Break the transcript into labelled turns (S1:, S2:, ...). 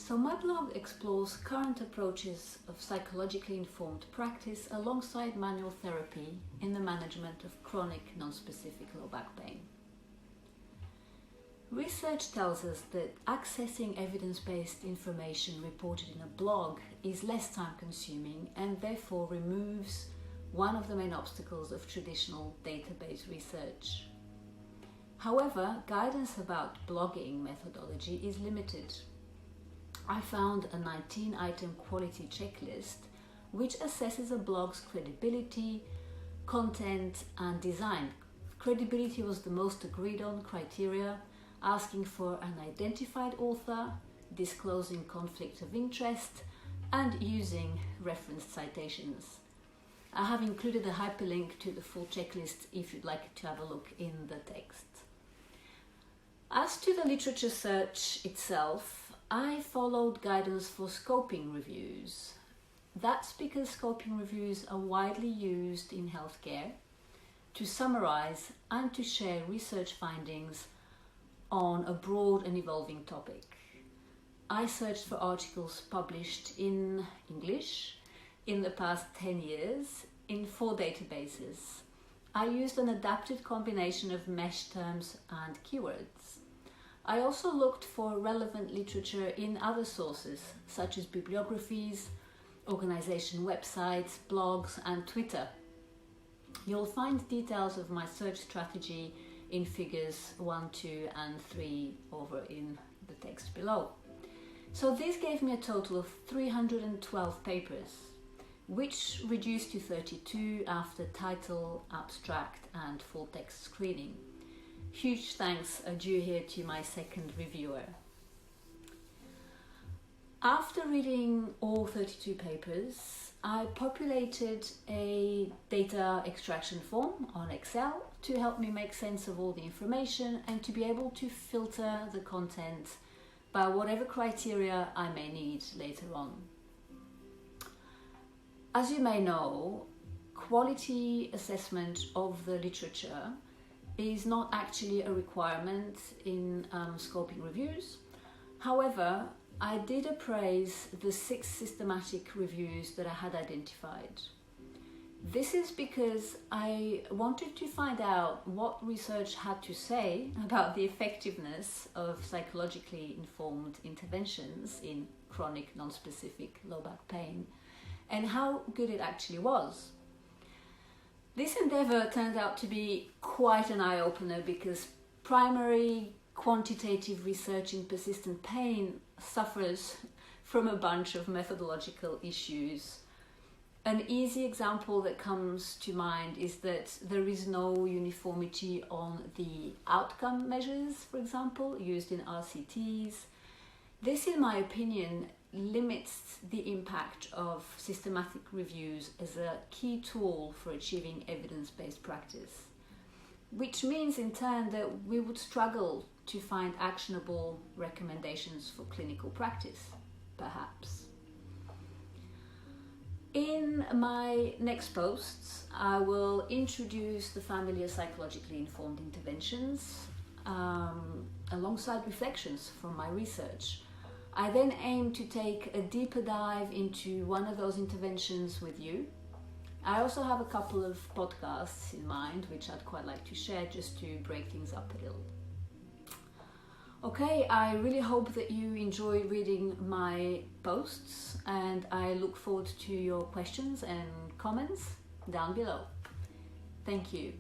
S1: So my blog explores current approaches of psychologically informed practice alongside manual therapy in the management of chronic non-specific low back pain. Research tells us that accessing evidence-based information reported in a blog is less time-consuming and therefore removes one of the main obstacles of traditional database research. However, guidance about blogging methodology is limited. I found a 19-item quality checklist which assesses a blog's credibility, content and design. Credibility was the most agreed on criteria, asking for an identified author, disclosing conflict of interest and using referenced citations. I have included a hyperlink to the full checklist if you'd like to have a look in the text. As to the literature search itself, I followed guidance for scoping reviews. That's because scoping reviews are widely used in healthcare to summarize and to share research findings on a broad and evolving topic. I searched for articles published in English in the past 10 years in 4 databases. I used an adapted combination of mesh terms and keywords. I also looked for relevant literature in other sources, such as bibliographies, organization websites, blogs, and Twitter. You'll find details of my search strategy in figures 1, 2, and 3 over in the text below. So this gave me a total of 312 papers, which reduced to 32 after title, abstract, and full text screening. Huge thanks are due here to my second reviewer. After reading all 32 papers, I populated a data extraction form on Excel to help me make sense of all the information and to be able to filter the content by whatever criteria I may need later on. As you may know, quality assessment of the literature is not actually a requirement in scoping reviews. However, I did appraise the 6 systematic reviews that I had identified. This is because I wanted to find out what research had to say about the effectiveness of psychologically informed interventions in chronic non-specific low back pain and how good it actually was. This endeavour turned out to be quite an eye-opener because primary quantitative research in persistent pain suffers from a bunch of methodological issues. An easy example that comes to mind is that there is no uniformity on the outcome measures, for example, used in RCTs. This, in my opinion, limits the impact of systematic reviews as a key tool for achieving evidence-based practice, which means in turn that we would struggle to find actionable recommendations for clinical practice, perhaps. In my next posts, I will introduce the family of psychologically informed interventions alongside reflections from my research. I then aim to take a deeper dive into one of those interventions with you. I also have a couple of podcasts in mind which I'd quite like to share just to break things up a little. Okay, I really hope that you enjoy reading my posts and I look forward to your questions and comments down below. Thank you.